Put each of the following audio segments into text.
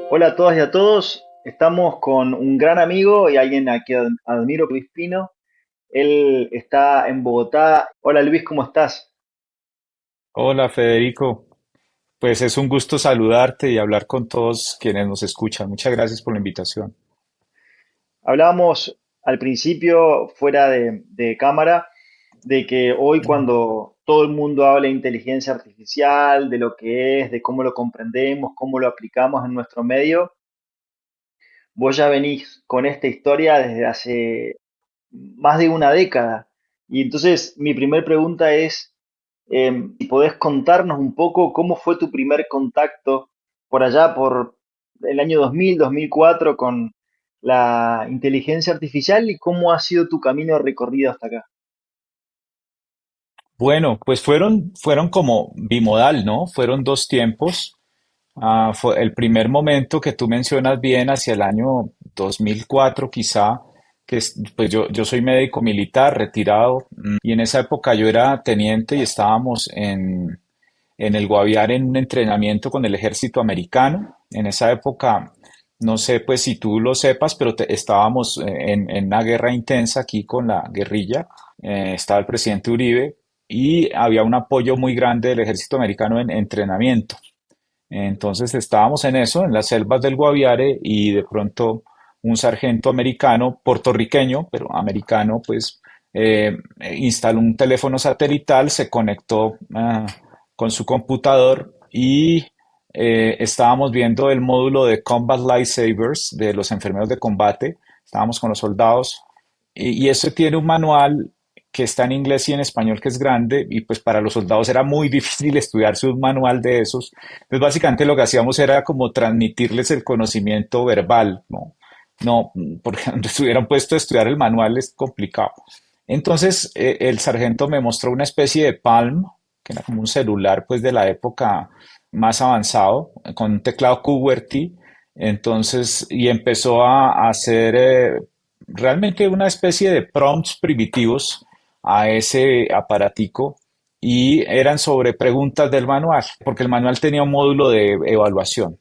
Hola a todas y a todos. Estamos con un gran amigo y alguien a quien admiro, Luis Pino. Él está en Bogotá. Hola Luis, ¿cómo estás? Hola Federico, pues es un gusto saludarte y hablar con todos quienes nos escuchan. Muchas gracias por la invitación. Hablábamos al principio, fuera de cámara, de que hoy cuando todo el mundo habla de inteligencia artificial, de lo que es, de cómo lo comprendemos, cómo lo aplicamos en nuestro medio, vos ya venís con esta historia desde hace más de una década. Y entonces mi primer pregunta es, si podés contarnos un poco cómo fue tu primer contacto por allá, por el año 2000, 2004, con la inteligencia artificial y cómo ha sido tu camino recorrido hasta acá. Bueno, pues fueron como bimodal, ¿no? Fueron dos tiempos. Fue el primer momento que tú mencionas bien hacia el año 2004 quizá, pues yo soy médico militar retirado, y en esa época yo era teniente y estábamos en el Guaviare en un entrenamiento con el ejército americano. En esa época, no sé pues si tú lo sepas, pero estábamos en una guerra intensa aquí con la guerrilla. Estaba el presidente Uribe y había un apoyo muy grande del ejército americano en entrenamiento. Entonces estábamos en eso, en las selvas del Guaviare, y de pronto un sargento americano, puertorriqueño, pero americano, pues instaló un teléfono satelital, se conectó con su computador y estábamos viendo el módulo de Combat Lifesavers de los enfermeros de combate. Estábamos con los soldados y eso tiene un manual que está en inglés y en español, que es grande, y pues para los soldados era muy difícil estudiarse un manual de esos. Entonces básicamente lo que hacíamos era como transmitirles el conocimiento verbal, ¿no? No, porque donde estuvieran puesto a estudiar el manual es complicado. Entonces el sargento me mostró una especie de Palm, que era como un celular pues de la época más avanzado, con un teclado QWERTY. Entonces, y empezó a hacer realmente una especie de prompts primitivos a ese aparatico, y eran sobre preguntas del manual, porque el manual tenía un módulo de evaluación.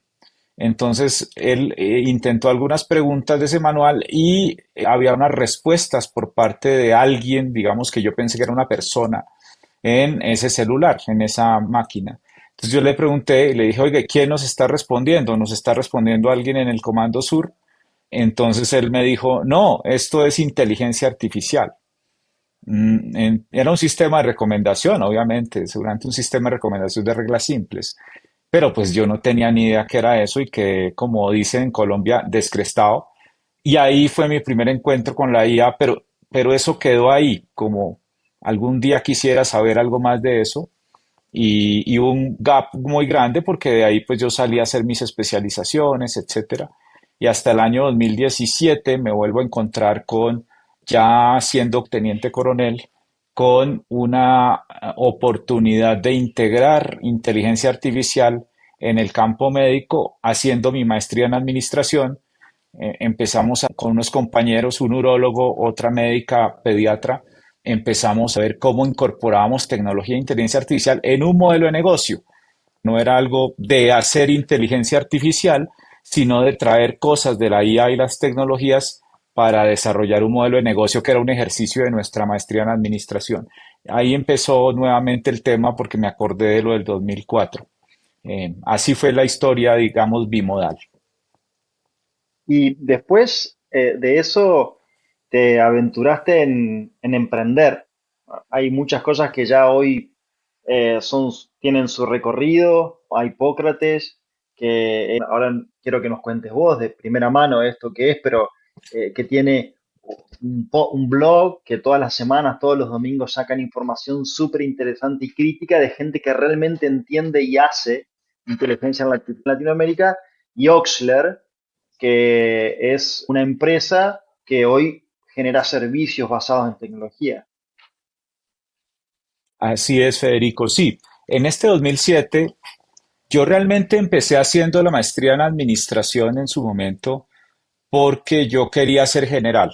Entonces él intentó algunas preguntas de ese manual y había unas respuestas por parte de alguien, digamos que yo pensé que era una persona, en ese celular, en esa máquina. Entonces yo le pregunté y le dije, oye, ¿quién nos está respondiendo? ¿Nos está respondiendo alguien en el Comando Sur? Entonces él me dijo, no, esto es inteligencia artificial. Era un sistema de recomendación, obviamente, seguramente un sistema de recomendación de reglas simples, pero pues yo no tenía ni idea qué era eso y que, como dicen en Colombia, descrestado. Y ahí fue mi primer encuentro con la IA, pero eso quedó ahí, como algún día quisiera saber algo más de eso. Y hubo un gap muy grande porque de ahí pues yo salí a hacer mis especializaciones, etcétera. Y hasta el año 2017 me vuelvo a encontrar con, ya siendo teniente coronel, con una oportunidad de integrar inteligencia artificial en el campo médico, haciendo mi maestría en administración. Empezamos con unos compañeros, un urólogo, otra médica pediatra. Empezamos a ver cómo incorporábamos tecnología e inteligencia artificial en un modelo de negocio. No era algo de hacer inteligencia artificial, sino de traer cosas de la IA y las tecnologías para desarrollar un modelo de negocio, que era un ejercicio de nuestra maestría en administración. Ahí empezó nuevamente el tema porque me acordé de lo del 2004. Así fue la historia, digamos, bimodal. Y después de eso te aventuraste en emprender. Hay muchas cosas que ya hoy tienen su recorrido. Hay Hipócrates, que ahora quiero que nos cuentes vos de primera mano esto que es, pero que tiene un blog que todas las semanas, todos los domingos sacan información súper interesante y crítica de gente que realmente entiende y hace inteligencia en Latinoamérica. Y Oxler, que es una empresa que hoy genera servicios basados en tecnología. Así es, Federico. Sí, en este 2007 yo realmente empecé haciendo la maestría en administración en su momento porque yo quería ser general.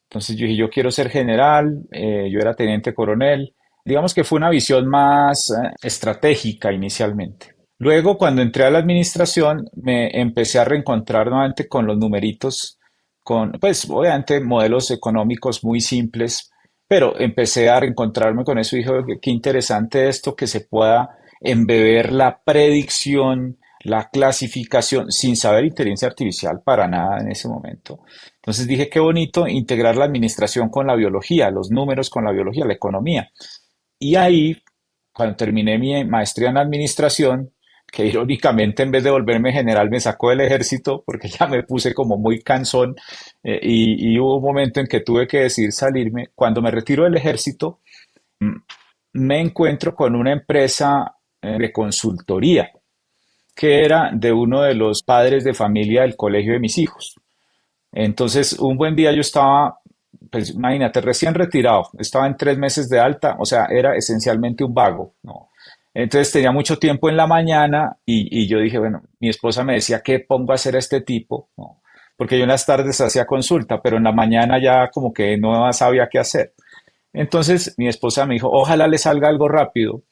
Entonces yo dije, yo quiero ser general, yo era teniente coronel. Digamos que fue una visión más estratégica inicialmente. Luego, cuando entré a la administración, me empecé a reencontrar nuevamente con los numeritos, con, pues, obviamente, modelos económicos muy simples, pero empecé a reencontrarme con eso y dije: "Oye, qué interesante esto que se pueda embeber la predicción, la clasificación, sin saber inteligencia artificial para nada en ese momento". Entonces dije, qué bonito integrar la administración con la biología, los números con la biología, la economía. Y ahí, cuando terminé mi maestría en administración, que irónicamente en vez de volverme general me sacó del ejército porque ya me puse como muy cansón, y hubo un momento en que tuve que decidir salirme. Cuando me retiro del ejército, me encuentro con una empresa de consultoría que era de uno de los padres de familia del colegio de mis hijos. Entonces, un buen día yo estaba, pues imagínate, recién retirado, estaba en 3 meses de alta, o sea, era esencialmente un vago, ¿no? Entonces tenía mucho tiempo en la mañana y yo dije, bueno, mi esposa me decía, ¿qué pongo a hacer a este tipo? ¿No? Porque yo en las tardes hacía consulta, pero en la mañana ya como que no sabía qué hacer. Entonces mi esposa me dijo, ojalá le salga algo rápido.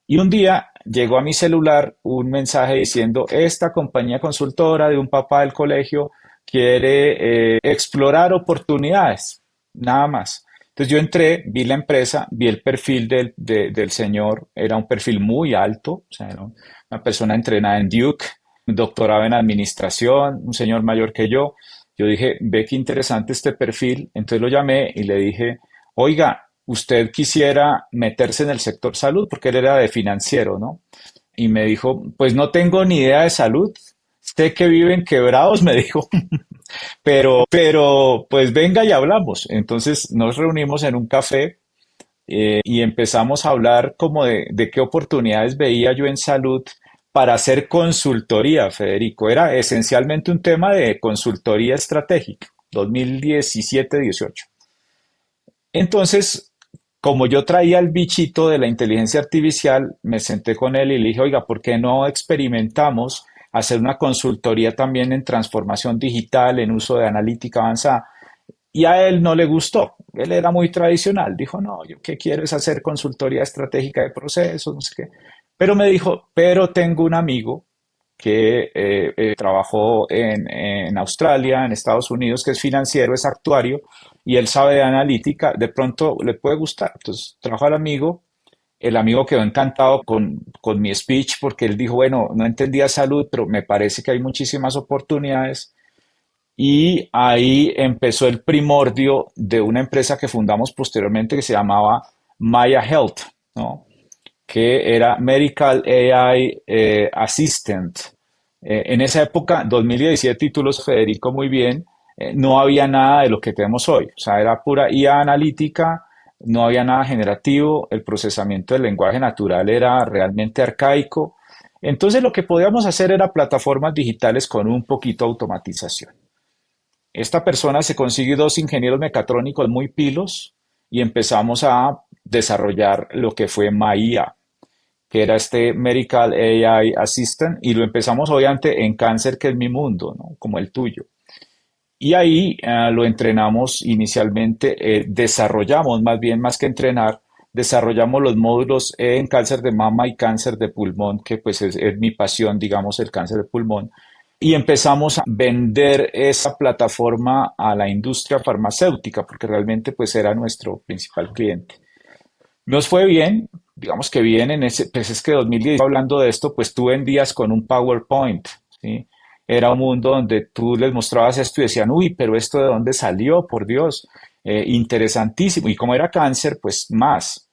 Y un día llegó a mi celular un mensaje diciendo, esta compañía consultora de un papá del colegio quiere explorar oportunidades, nada más. Entonces yo entré, vi la empresa, vi el perfil del señor, era un perfil muy alto, o sea, era una persona entrenada en Duke, un doctorado en administración, un señor mayor que yo. Yo dije, ve qué interesante este perfil. Entonces lo llamé y le dije, oiga, usted quisiera meterse en el sector salud, porque él era de financiero, ¿no? Y me dijo, pues no tengo ni idea de salud, sé que viven quebrados, me dijo, pero pues venga y hablamos. Entonces nos reunimos en un café, y empezamos a hablar como de qué oportunidades veía yo en salud para hacer consultoría, Federico. Era esencialmente un tema de consultoría estratégica, 2017-18. Entonces, como yo traía el bichito de la inteligencia artificial, me senté con él y le dije, oiga, ¿por qué no experimentamos hacer una consultoría también en transformación digital, en uso de analítica avanzada? Y a él no le gustó. Él era muy tradicional. Dijo, no, yo qué quiero es hacer consultoría estratégica de procesos, no sé qué. Pero me dijo, pero tengo un amigo que trabajó en Australia, en Estados Unidos, que es financiero, es actuario, y él sabe de analítica, de pronto le puede gustar. Entonces trajo al amigo, el amigo quedó encantado con mi speech porque él dijo, bueno, no entendía salud, pero me parece que hay muchísimas oportunidades. Y ahí empezó el primordio de una empresa que fundamos posteriormente que se llamaba Maya Health, ¿no? Que era Medical AI Assistant. En esa época, 2017, títulos Federico muy bien, no había nada de lo que tenemos hoy. O sea, era pura IA analítica, no había nada generativo, el procesamiento del lenguaje natural era realmente arcaico. Entonces, lo que podíamos hacer era plataformas digitales con un poquito de automatización. Esta persona se consigue dos ingenieros mecatrónicos muy pilos y empezamos a desarrollar lo que fue MAIA, que era este Medical AI Assistant, y lo empezamos obviamente en cáncer, que es mi mundo, ¿no? Como el tuyo. Y ahí lo entrenamos inicialmente, desarrollamos más bien, más que entrenar, desarrollamos los módulos en cáncer de mama y cáncer de pulmón, que pues es mi pasión, digamos, el cáncer de pulmón. Y empezamos a vender esa plataforma a la industria farmacéutica, porque realmente pues era nuestro principal cliente. Nos fue bien, digamos que bien en ese, pues es que 2010, hablando de esto, pues tú vendías con un PowerPoint, ¿sí? Era un mundo donde tú les mostrabas esto y decían, uy, pero esto de dónde salió, por Dios, interesantísimo. Y como era cáncer, pues más.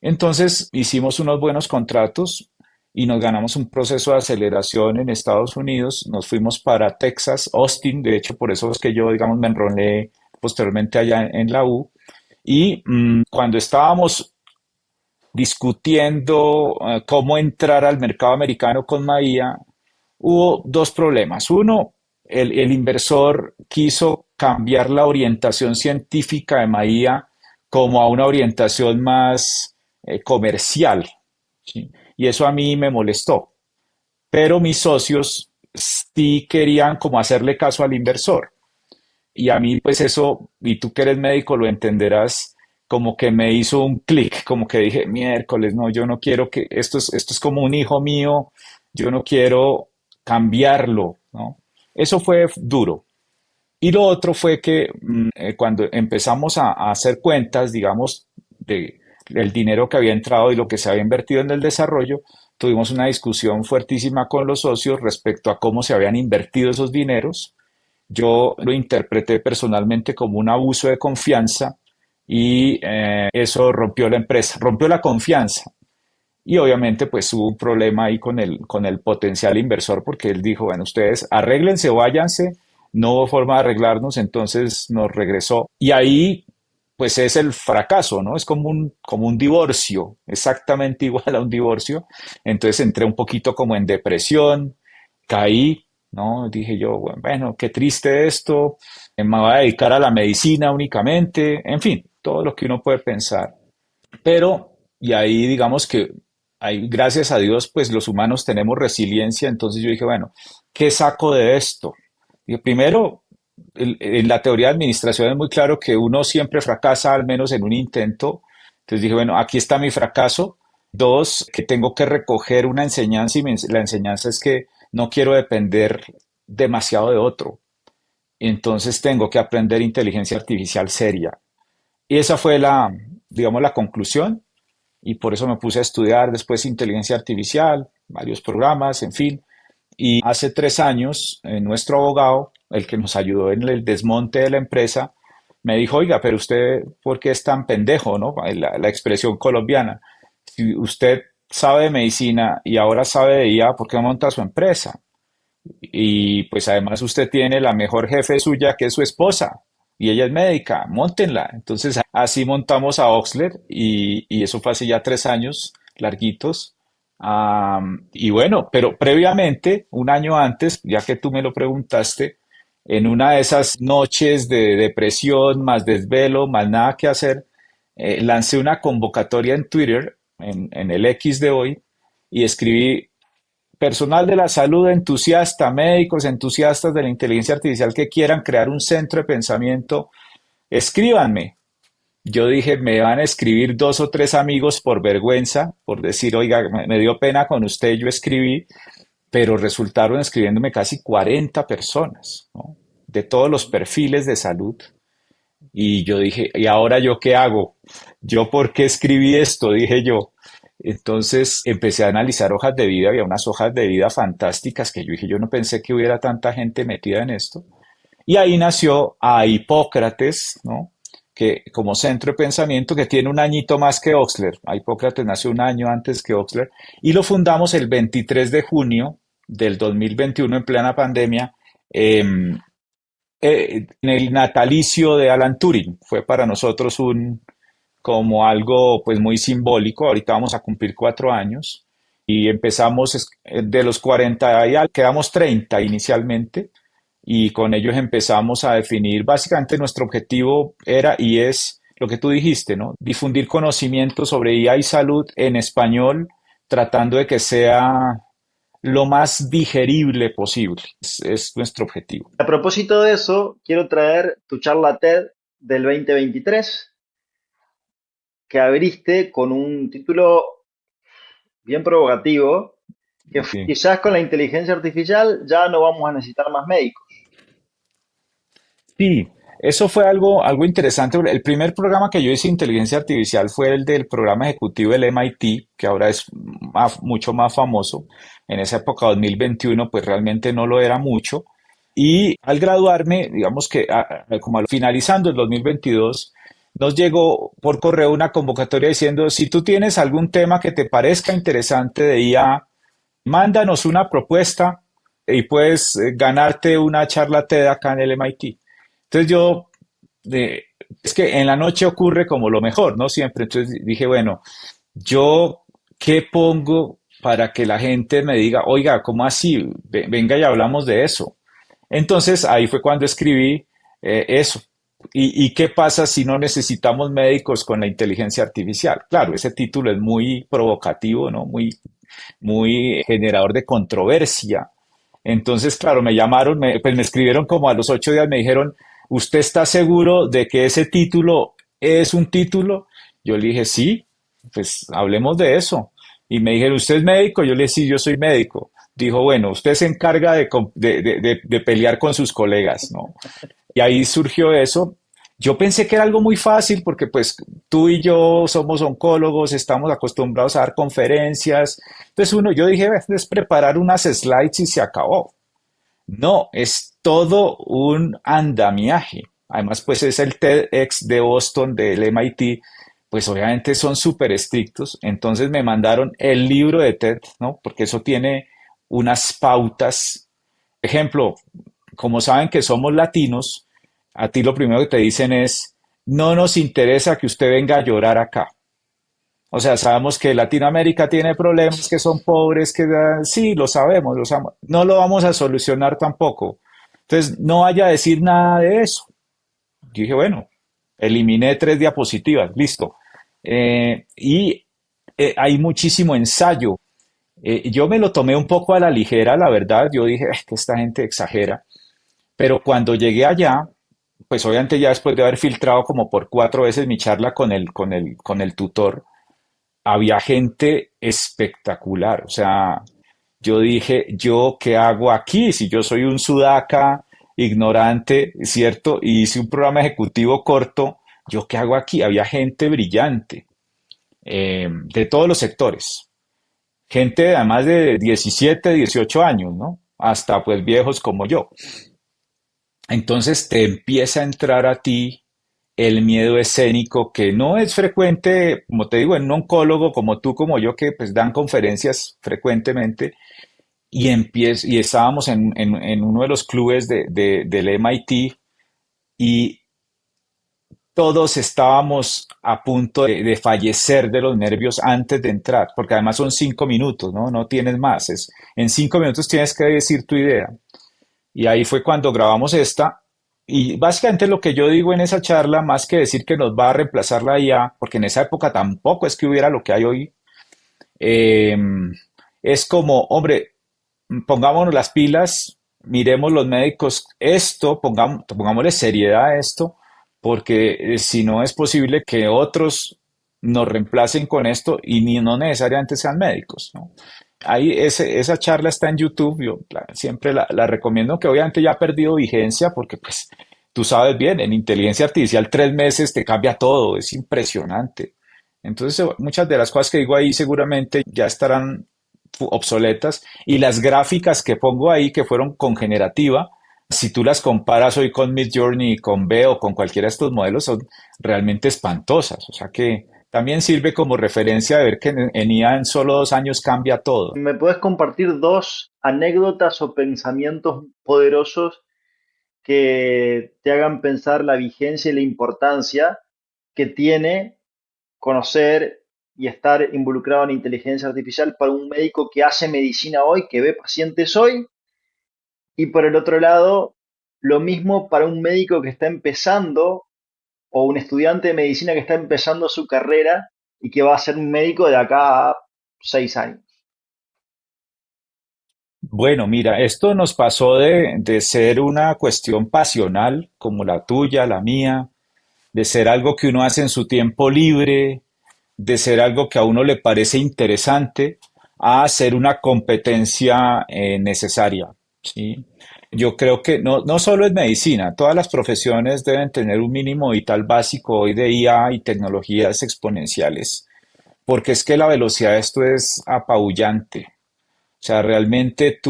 Entonces hicimos unos buenos contratos y nos ganamos un proceso de aceleración en Estados Unidos. Nos fuimos para Texas, Austin, de hecho, por eso es que yo, digamos, me enrolé posteriormente allá en la U. Y cuando estábamos discutiendo cómo entrar al mercado americano con Maía, hubo dos problemas. Uno, el inversor quiso cambiar la orientación científica de Maía como a una orientación más comercial, ¿sí? Y eso a mí me molestó. Pero mis socios sí querían como hacerle caso al inversor. Y a mí, pues eso, y tú que eres médico lo entenderás, como que me hizo un clic, como que dije, miércoles, no, yo no quiero que, esto es como un hijo mío, yo no quiero cambiarlo, ¿no? Eso fue duro. Y lo otro fue que cuando empezamos a hacer cuentas, digamos, del dinero que había entrado y lo que se había invertido en el desarrollo, tuvimos una discusión fuertísima con los socios respecto a cómo se habían invertido esos dineros. Yo lo interpreté personalmente como un abuso de confianza y eso rompió la empresa, rompió la confianza. Y obviamente pues hubo un problema ahí con el potencial inversor porque él dijo, bueno, ustedes arréglense, váyanse, no hubo forma de arreglarnos, entonces nos regresó. Y ahí pues es el fracaso, ¿no? Es como un divorcio, exactamente igual a un divorcio. Entonces entré un poquito como en depresión, caí, ¿no? Dije yo, bueno, qué triste esto, me voy a dedicar a la medicina únicamente, en fin, todo lo que uno puede pensar. Pero, y ahí digamos que ahí, gracias a Dios, pues los humanos tenemos resiliencia, entonces yo dije, bueno, ¿qué saco de esto? Y primero, en la teoría de administración es muy claro que uno siempre fracasa, al menos en un intento. Entonces dije, bueno, aquí está mi fracaso. Dos, que tengo que recoger una enseñanza y la enseñanza es que no quiero depender demasiado de otro. Entonces tengo que aprender inteligencia artificial seria. Y esa fue digamos, la conclusión y por eso me puse a estudiar después inteligencia artificial, varios programas, en fin. Y hace 3 años, nuestro abogado, el que nos ayudó en el desmonte de la empresa, me dijo, oiga, pero usted, ¿por qué es tan pendejo, no? La expresión colombiana. Si usted sabe de medicina y ahora sabe de IA, ¿por qué monta su empresa? Y pues además usted tiene la mejor jefe suya, que es su esposa, y ella es médica, móntenla. Entonces así montamos a Oxler y eso fue hace ya 3 años larguitos. Y bueno, pero previamente, un año antes, ya que tú me lo preguntaste, en una de esas noches de depresión, más desvelo, más nada que hacer, lancé una convocatoria en Twitter, en el X de hoy, y escribí personal de la salud entusiasta, médicos entusiastas de la inteligencia artificial que quieran crear un centro de pensamiento, escríbanme. Yo dije, me van a escribir 2 o 3 amigos por vergüenza, por decir, oiga, me dio pena con usted, yo escribí, pero resultaron escribiéndome casi 40 personas, ¿no? De todos los perfiles de salud. Y yo dije, ¿y ahora yo qué hago? ¿Yo por qué escribí esto? Dije yo. Entonces empecé a analizar hojas de vida, había unas hojas de vida fantásticas que yo dije, yo no pensé que hubiera tanta gente metida en esto. Y ahí nació a Hipócrates, ¿no? Que como centro de pensamiento que tiene un añito más que Oxler. A Hipócrates nació un año antes que Oxler y lo fundamos el 23 de junio del 2021 en plena pandemia. En el natalicio de Alan Turing. Fue para nosotros como algo pues muy simbólico. Ahorita vamos a cumplir 4 años y empezamos de los 40 y quedamos 30 inicialmente y con ellos empezamos a definir básicamente nuestro objetivo era y es lo que tú dijiste, ¿no? Difundir conocimiento sobre IA y salud en español, tratando de que sea lo más digerible posible. Es nuestro objetivo. A propósito de eso, quiero traer tu charla TED del 2023 que abriste con un título bien provocativo, que Sí. quizás con la inteligencia artificial ya no vamos a necesitar más médicos. Sí, eso fue algo interesante. El primer programa que yo hice de inteligencia artificial fue el del programa ejecutivo del MIT, que ahora es mucho más famoso. En esa época, 2021, pues realmente no lo era mucho. Y al graduarme, digamos que como finalizando el 2022, nos llegó por correo una convocatoria diciendo, si tú tienes algún tema que te parezca interesante de IA, mándanos una propuesta y puedes ganarte una charla TED acá en el MIT. Entonces eh, es que en la noche ocurre como lo mejor, ¿no? Siempre. Entonces dije, bueno, yo, ¿qué pongo para que la gente me diga, oiga, ¿cómo así? Venga y hablamos de eso. Entonces ahí fue cuando escribí eso. ¿Y qué pasa si no necesitamos médicos con la inteligencia artificial? Claro, ese título es muy provocativo, ¿no? Muy generador de controversia. Entonces, claro, me llamaron, pues me escribieron como a los 8 días, me dijeron, ¿usted está seguro de que ese título es un título? Yo le dije, sí, pues hablemos de eso. Y me dijeron, ¿usted es médico? Yo le dije, sí, yo soy médico. dijo, bueno, usted se encarga de pelear con sus colegas, ¿no? Y ahí surgió eso. Yo pensé que era algo muy fácil porque pues tú y yo somos oncólogos, estamos acostumbrados a dar conferencias. Entonces yo dije, es preparar unas slides y se acabó. No, es todo un andamiaje. Además, pues es el TEDx de Boston, del MIT, pues obviamente son súper estrictos. Entonces me mandaron el libro de TED, ¿no? Porque eso tiene unas pautas. Ejemplo, como saben que somos latinos, a ti lo primero que te dicen es, no nos interesa que usted venga a llorar acá. O sea, sabemos que Latinoamérica tiene problemas, que son pobres, sí, lo sabemos. No lo vamos a solucionar tampoco. Entonces, no vaya a decir nada de eso. Yo dije, bueno, eliminé 3 diapositivas, listo. Y hay muchísimo ensayo. Yo me lo tomé un poco a la ligera, la verdad. Yo dije, que esta gente exagera. Pero cuando llegué allá, pues obviamente ya después de haber filtrado como por 4 veces mi charla con el tutor, había gente espectacular. O sea, yo dije, ¿yo qué hago aquí? Si yo soy un sudaca, ignorante, ¿cierto? Y hice un programa ejecutivo corto, ¿yo qué hago aquí? Había gente brillante, de todos los sectores. Gente además de 17, 18 años, ¿no? Hasta pues viejos como yo. Entonces te empieza a entrar a ti el miedo escénico que no es frecuente, como te digo, en un oncólogo como tú, como yo, que pues dan conferencias frecuentemente y estábamos en uno de los clubes del MIT y todos estábamos a punto de fallecer de los nervios antes de entrar, porque además son 5 minutos, ¿no? No tienes más, en 5 minutos tienes que decir tu idea. Y ahí fue cuando grabamos esta. Y básicamente lo que yo digo en esa charla, más que decir que nos va a reemplazar la IA, porque en esa época tampoco es que hubiera lo que hay hoy, eh, es como, hombre, pongámonos las pilas, miremos los médicos esto, pongámosle seriedad a esto, porque si no es posible que otros nos reemplacen con esto y ni no necesariamente sean médicos, ¿no? Ahí esa charla está en YouTube, yo siempre la recomiendo, que obviamente ya ha perdido vigencia porque pues tú sabes bien, en inteligencia artificial 3 meses te cambia todo, es impresionante. Entonces muchas de las cosas que digo ahí seguramente ya estarán obsoletas y las gráficas que pongo ahí que fueron con generativa, si tú las comparas hoy con Midjourney, con Veo o con cualquiera de estos modelos, son realmente espantosas. O sea que también sirve como referencia de ver que en IA en solo 2 años cambia todo. ¿Me puedes compartir dos anécdotas o pensamientos poderosos que te hagan pensar la vigencia y la importancia que tiene conocer y estar involucrado en inteligencia artificial para un médico que hace medicina hoy, que ve pacientes hoy? Y por el otro lado, lo mismo para un médico que está empezando o un estudiante de medicina que está empezando su carrera y que va a ser un médico de acá a 6 años. Bueno, mira, esto nos pasó de ser una cuestión pasional como la tuya, la mía, de ser algo que uno hace en su tiempo libre, de ser algo que a uno le parece interesante, a ser una competencia necesaria, ¿sí? Yo creo que no solo es medicina, todas las profesiones deben tener un mínimo vital básico hoy de IA y tecnologías exponenciales, porque es que la velocidad de esto es apabullante. O sea, realmente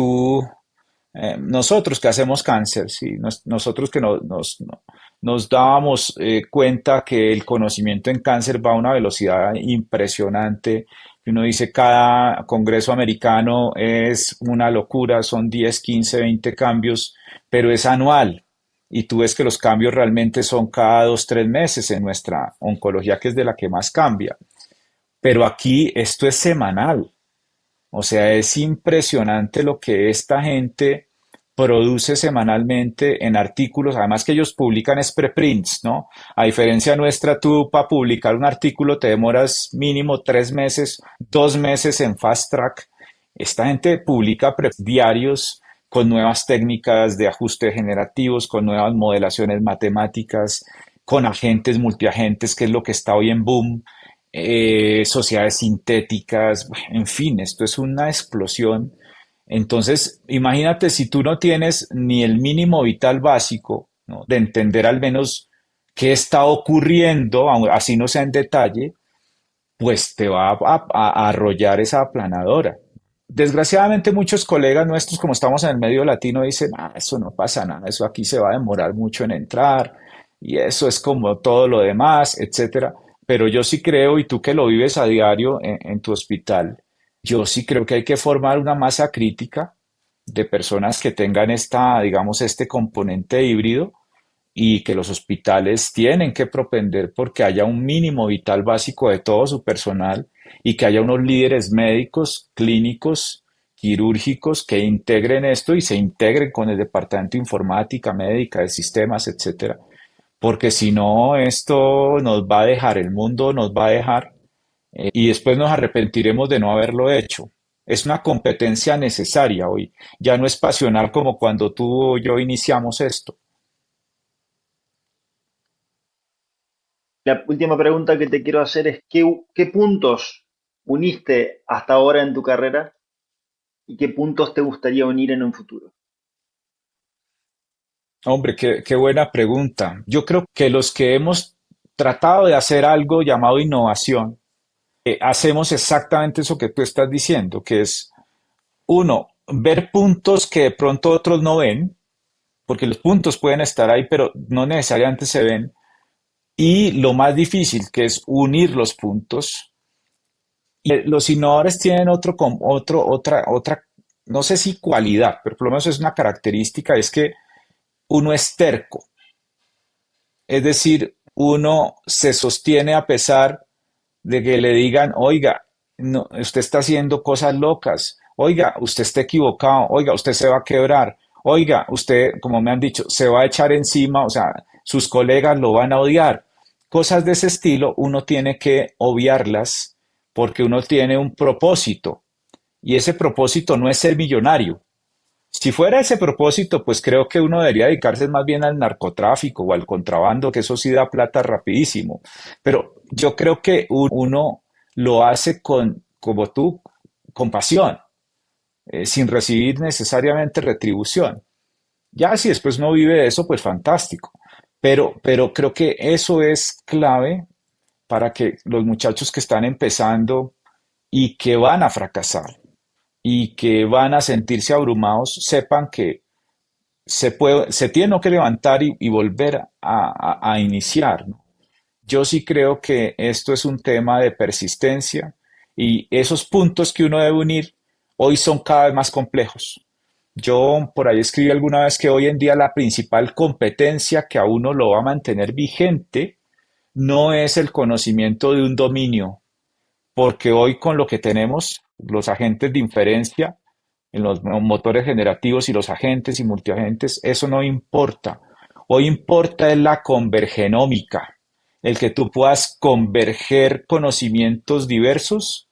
nosotros que hacemos cáncer, sí, nosotros que nos dábamos cuenta que el conocimiento en cáncer va a una velocidad impresionante. Uno dice, cada congreso americano es una locura, son 10, 15, 20 cambios, pero es anual. Y tú ves que los cambios realmente son cada 2, 3 meses en nuestra oncología, que es de la que más cambia. Pero aquí esto es semanal. O sea, es impresionante lo que esta gente produce semanalmente en artículos, además que ellos publican es preprints, ¿no? A diferencia nuestra, tú para publicar un artículo te demoras mínimo 3 meses, 2 meses en fast track. Esta gente publica diarios con nuevas técnicas de ajuste generativos, con nuevas modelaciones matemáticas, con agentes multiagentes, que es lo que está hoy en boom, sociedades sintéticas, en fin, esto es una explosión Entonces, imagínate si tú no tienes ni el mínimo vital básico, ¿no? De entender al menos qué está ocurriendo, así no sea en detalle, pues te va a arrollar esa aplanadora. Desgraciadamente muchos colegas nuestros, como estamos en el medio latino, dicen, ah, eso no pasa nada, eso aquí se va a demorar mucho en entrar, y eso es como todo lo demás, etcétera. Pero yo sí creo, y tú que lo vives a diario en tu hospital, yo sí creo que hay que formar una masa crítica de personas que tengan esta, digamos, este componente híbrido y que los hospitales tienen que propender porque haya un mínimo vital básico de todo su personal y que haya unos líderes médicos, clínicos, quirúrgicos que integren esto y se integren con el departamento de informática, médica, de sistemas, etcétera. Porque si no, esto nos va a dejar, el mundo nos va a dejar y después nos arrepentiremos de no haberlo hecho. Es una competencia necesaria hoy. Ya no es pasional como cuando tú o yo iniciamos esto. La última pregunta que te quiero hacer es, ¿qué puntos uniste hasta ahora en tu carrera y qué puntos te gustaría unir en un futuro? Hombre, qué buena pregunta. Yo creo que los que hemos tratado de hacer algo llamado innovación, hacemos exactamente eso que tú estás diciendo, que es, uno, ver puntos que de pronto otros no ven, porque los puntos pueden estar ahí, pero no necesariamente se ven. Y lo más difícil, que es unir los puntos. Y los innovadores tienen otra, no sé si cualidad, pero por lo menos es una característica, es que uno es terco. Es decir, uno se sostiene a pesar de que le digan, oiga, no, usted está haciendo cosas locas, oiga, usted está equivocado, oiga, usted se va a quebrar, oiga, usted, como me han dicho, se va a echar encima, o sea, sus colegas lo van a odiar. Cosas de ese estilo uno tiene que obviarlas porque uno tiene un propósito y ese propósito no es ser millonario. Si fuera ese propósito, pues creo que uno debería dedicarse más bien al narcotráfico o al contrabando, que eso sí da plata rapidísimo. Pero yo creo que uno lo hace con, como tú, con pasión, sin recibir necesariamente retribución. Ya si después no vive de eso, pues fantástico. Pero creo que eso es clave para que los muchachos que están empezando y que van a fracasar y que van a sentirse abrumados, sepan que se tiene que levantar y volver a iniciar, ¿no? Yo sí creo que esto es un tema de persistencia y esos puntos que uno debe unir hoy son cada vez más complejos. Yo por ahí escribí alguna vez que hoy en día la principal competencia que a uno lo va a mantener vigente no es el conocimiento de un dominio, porque hoy con lo que tenemos, los agentes de inferencia, en los motores generativos y los agentes y multiagentes, eso no importa. Hoy importa es la convergenómica, el que tú puedas converger conocimientos diversos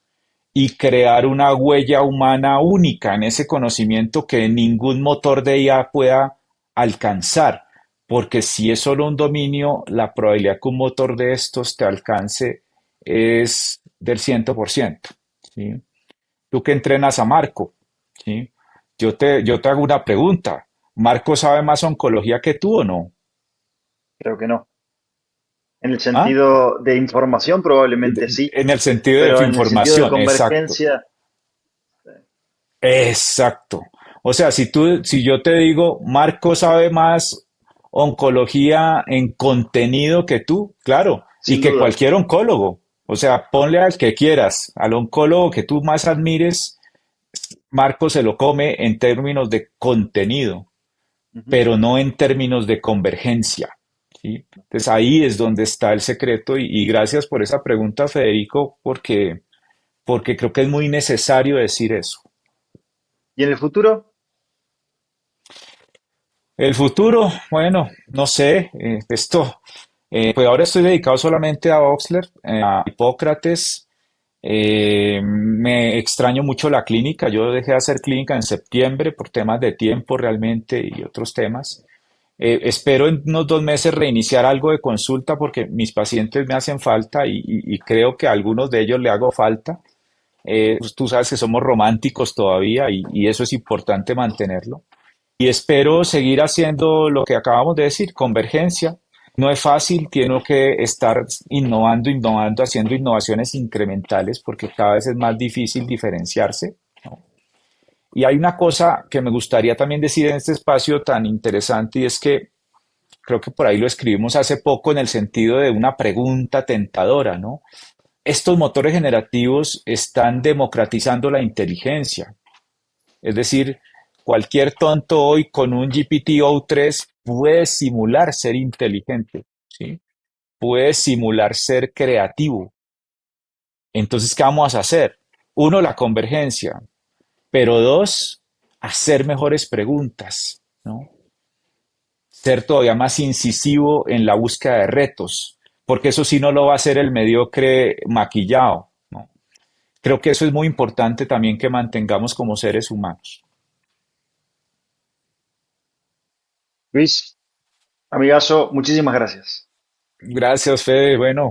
y crear una huella humana única en ese conocimiento que ningún motor de IA pueda alcanzar. Porque si es solo un dominio, la probabilidad que un motor de estos te alcance es del 100%. ¿Sí? Tú que entrenas a Marco, ¿sí? Yo te hago una pregunta. ¿Marco sabe más oncología que tú o no? Creo que no. En el ¿Ah? sentido de información probablemente sí, En el sentido de pero en el sentido de información, exacto. convergencia, Exacto. O sea, si yo te digo, Marco sabe más oncología en contenido que tú, claro, y sin que duda. cualquier oncólogo. O sea, ponle al que quieras, al oncólogo que tú más admires, Marco se lo come en términos de contenido, Ujú. pero no en términos de convergencia. ¿Sí? Entonces ahí es donde está el secreto y gracias por esa pregunta, Federico, porque creo que es muy necesario decir eso. ¿Y en el futuro? El futuro, bueno, no sé, pues ahora estoy dedicado solamente a Oxford, a Hipócrates. Me extraño mucho la clínica. Yo dejé de hacer clínica en septiembre por temas de tiempo realmente y otros temas. Espero en unos 2 meses reiniciar algo de consulta porque mis pacientes me hacen falta y creo que a algunos de ellos le hago falta. Pues tú sabes que somos románticos todavía y eso es importante mantenerlo. Y espero seguir haciendo lo que acabamos de decir, convergencia. No es fácil, tiene que estar innovando, innovando, haciendo innovaciones incrementales porque cada vez es más difícil diferenciarse. Y hay una cosa que me gustaría también decir en este espacio tan interesante y es que creo que por ahí lo escribimos hace poco en el sentido de una pregunta tentadora, ¿no? Estos motores generativos están democratizando la inteligencia. Es decir, cualquier tonto hoy con un GPT-o3 puede simular ser inteligente, ¿sí? Puede simular ser creativo. Entonces, ¿qué vamos a hacer? Uno, la convergencia, pero dos, hacer mejores preguntas, ¿no? Ser todavía más incisivo en la búsqueda de retos, porque eso sí no lo va a hacer el mediocre maquillado, ¿no? Creo que eso es muy importante también que mantengamos como seres humanos. Luis, amigazo, muchísimas gracias. Gracias, Fede. Bueno,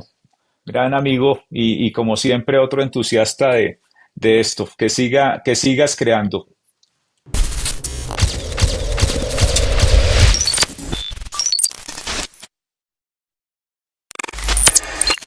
gran amigo y como siempre otro entusiasta de esto. Que sigas creando.